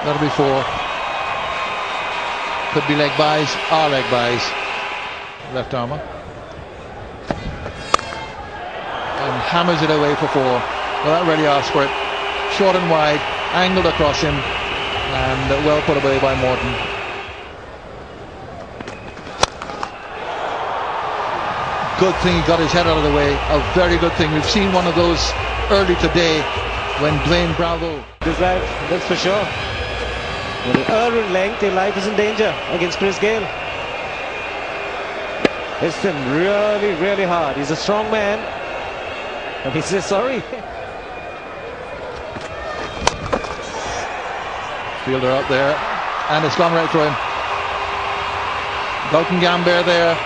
That'll be 4. Could be leg buys, or leg buys. Left armour. And hammers it away for 4. Well, that really asked for it. Short and wide, angled across him, and well put away by Morton. Good thing he got his head out of the way. A very good thing. We've seen one of those early today when Dwayne Bravo. This life, that's for sure. With an errant length, your life is in danger against Chris Gayle. Hits him really, really hard. He's a strong man. And he says sorry. Fielder up there, and it's gone right through him. Dalton Gambert there.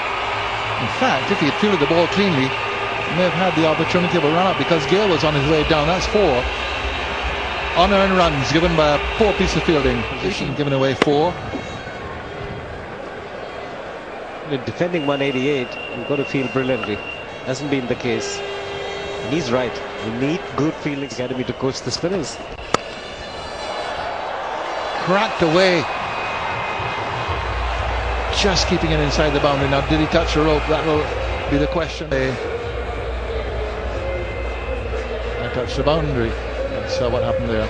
In fact, if he had fielded the ball cleanly, he may have had the opportunity of a run up because Gayle was on his way down. That's 4 unearned runs given by a poor piece of fielding. Position given away 4. Defending 188, you've got to field brilliantly. Hasn't been the case. And he's right. You need good fielding academy to coach the spinners. Cracked away. Just keeping it inside the boundary. Now, did he touch the rope? That will be the question. I touched the boundary. That's what happened there.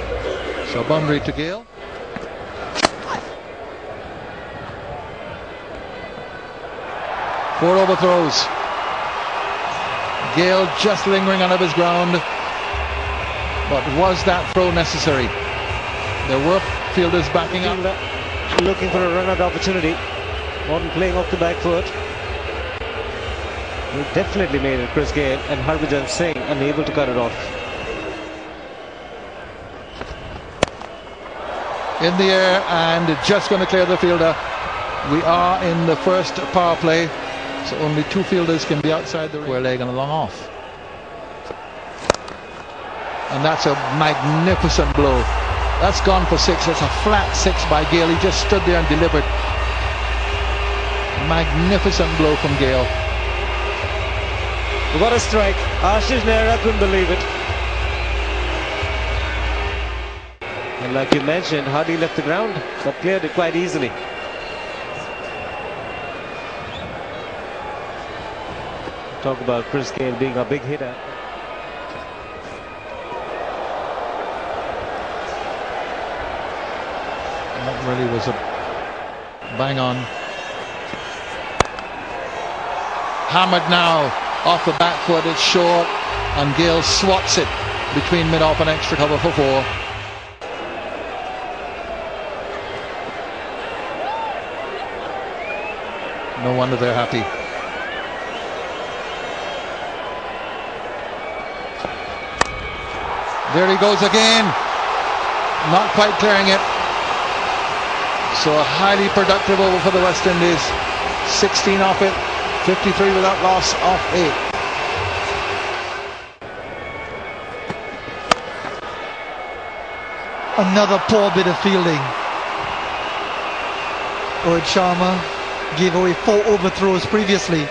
So boundary to Gayle. Four overthrows. Gayle just lingering on his ground. But was that throw necessary? There were fielders backing up. Looking for a run-out opportunity. Morton playing off the back foot. He definitely made it, Chris Gayle, and Harbhajan Singh unable to cut it off. In the air and just going to clear the fielder. We are in the first power play, so only 2 fielders can be outside the square leg and a long off. And that's a magnificent blow. That's gone for 6. That's a flat 6 by Gayle. He just stood there and delivered. Magnificent blow from Gayle. What a strike. Ashish Nehra couldn't believe it. And like you mentioned, hardly left the ground, but cleared it quite easily. Talk about Chris Gayle being a big hitter. That really was a bang on. Hammered now off the back foot. It's short, and Gayle swats it between mid-off and extra cover for 4. No wonder they're happy. There he goes again. Not quite clearing it. So a highly productive over for the West Indies. 16 off it. 53 without loss off 8. Another poor bit of fielding. Rohit Sharma gave away 4 overthrows previously.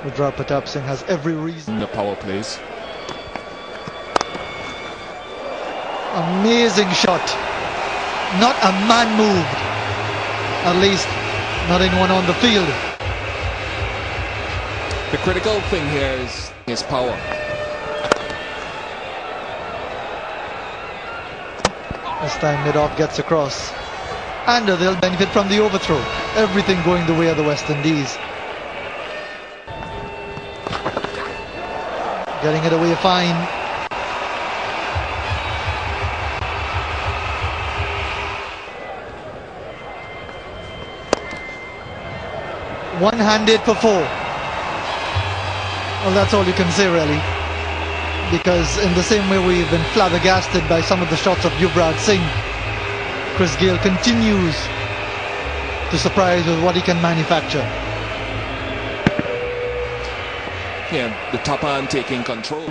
Rudra Pratap Singh has every reason. The power plays. Amazing shot. Not a man moved. At least not anyone on the field. The critical thing here is his power. This time mid-off gets across. And they'll benefit from the overthrow. Everything going the way of the West Indies. Getting it away fine. One-handed for 4. Well, that's all you can say really. Because in the same way we've been flabbergasted by some of the shots of Yuvraj Singh, Chris Gayle continues to surprise with what he can manufacture. Yeah, the top hand taking control.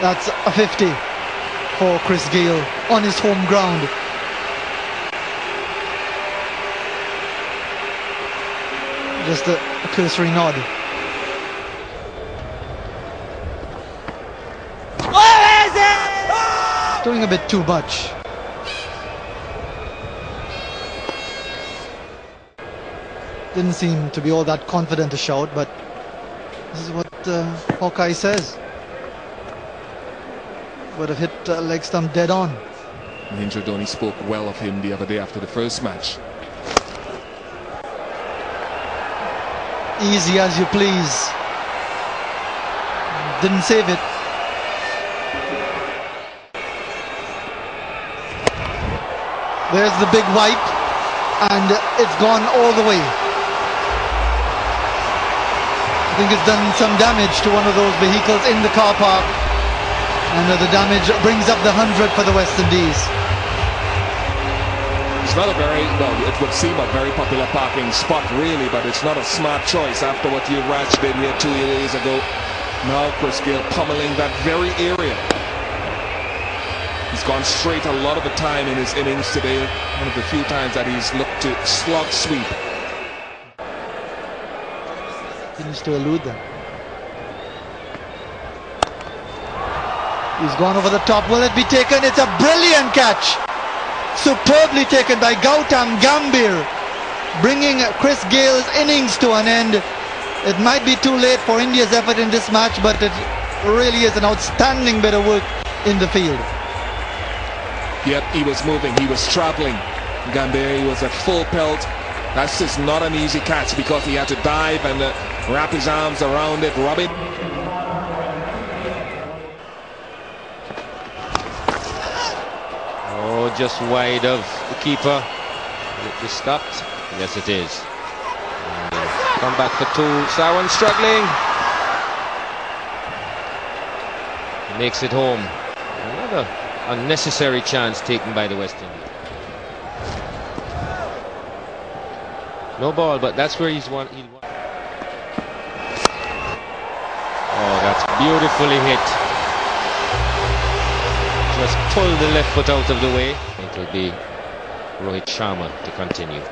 That's a 50 for Chris Gayle on his home ground. just a cursory nod. Doing a bit too much. Didn't seem to be all that confident to shout, but this is what Hawkeye says. Would have hit leg stump dead on. Mahendra Dhoni spoke well of him the other day after the first match. Easy as you please. Didn't save it. There's the big wipe, and it's gone all the way. I think it's done some damage to one of those vehicles in the car park, and the damage brings up the 100 for the West Indies. It's not a very, well, it would seem a very popular parking spot really, but it's not a smart choice after what Yuvraj did here 2 days ago. Now Chris Gayle pummeling that very area. He's gone straight a lot of the time in his innings today. One of the few times that he's looked to slog sweep. He needs to elude them. He's gone over the top. Will it be taken? It's a brilliant catch. Superbly taken by Gautam Gambhir, bringing Chris Gayle's innings to an end. It might be too late for India's effort in this match, but it really is an outstanding bit of work in the field. Yep, he was moving, he was traveling. Gambhir, he was at full pelt. That's just not an easy catch because he had to dive and wrap his arms around it, rub it. Oh, just wide of the keeper. It was stopped. Yes, it is. Come back for two. Sawan struggling. Makes it home. Another unnecessary chance taken by the West Indies. No ball, but that's where he's won. Oh, that's beautifully hit. Just pull the left foot out of the way. It will be Rohit Sharma to continue.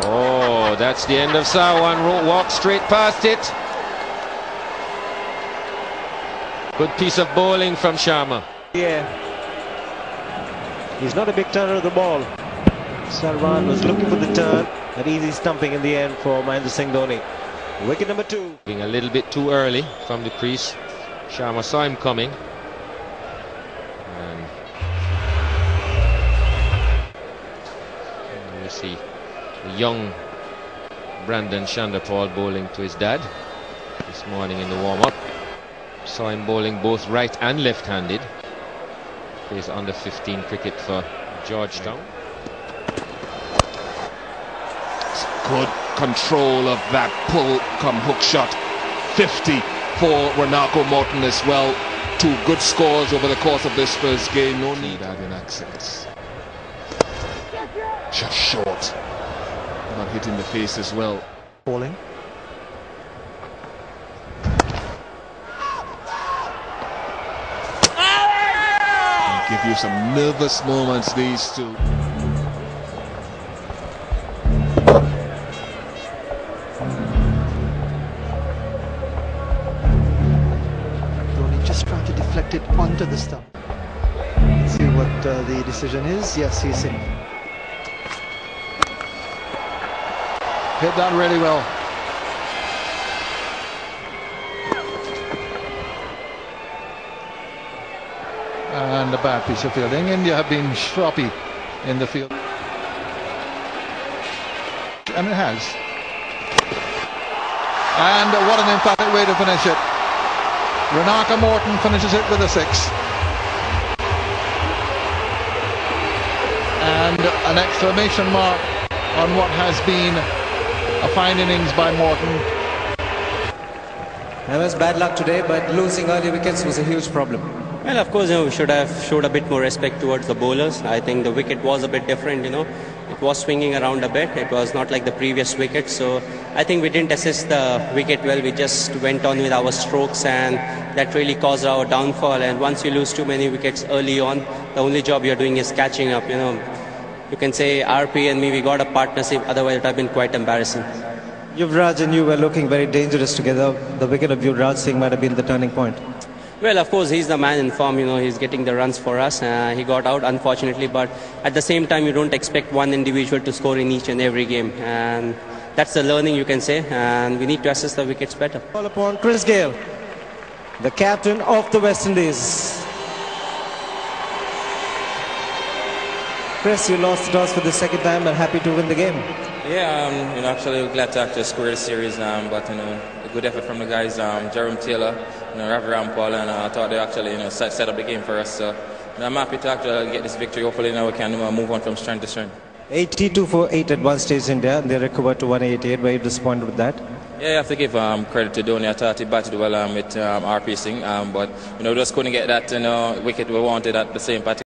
Oh, that's the end of Sawan. Walk straight past it. Good piece of bowling from Sharma. Yeah, he's not a big turner of the ball. Salman was looking for the turn. An easy stumping in the end for Mahendra Singh Dhoni. Wicket number 2. Being a little bit too early from the crease. Sharma saw him coming. And you see the young Brandon Chanderpaul bowling to his dad this morning in the warm-up. Saw him bowling both right and left-handed. Plays under 15 cricket for Georgetown. Good control of that pull come hook shot. 50 for Renako Morton as well. 2 good scores over the course of this first game. No need that in accents. Just short. Not hitting the face as well. Bowling. Give you some nervous moments, these two. Dhoni just trying to deflect it onto the stump. Let's see what the decision is. Yes, he's safe. Hit that really well. And a bad piece of fielding. India have been sloppy in the field. And it has. And what an emphatic way to finish it. Renako Morton finishes it with a 6. And an exclamation mark on what has been a fine innings by Morton. That was bad luck today, but losing early wickets was a huge problem. Well, of course, we should have showed a bit more respect towards the bowlers. I think the wicket was a bit different, It was swinging around a bit. It was not like the previous wicket. So I think we didn't assist the wicket well. We just went on with our strokes, and that really caused our downfall. And once you lose too many wickets early on, the only job you're doing is catching up, You can say RP and me, we got a partnership. Otherwise, it would have been quite embarrassing. Yuvraj and you were looking very dangerous together. The wicket of Yuvraj Singh might have been the turning point. Well, of course, he's the man in form. You know, he's getting the runs for us. He got out, unfortunately, but at the same time, you don't expect one individual to score in each and every game. And that's the learning, you can say. And we need to assess the wickets better. Call upon Chris Gayle, the captain of the West Indies. Chris, you lost the toss for the second time, but happy to win the game. Yeah, actually glad to actually score the series, but a good effort from the guys, Jerome Taylor, Ravi Rampal, and I thought they actually set up the game for us. So I'm happy to actually get this victory. Hopefully now we can move on from strength to strength. 82 for 8 at one stage India. They recovered to 188. Were you disappointed with that? Yeah, you have to give credit to Dhoni. I thought he batted well with RP Singh, but just couldn't get that wicket we wanted at the same particular.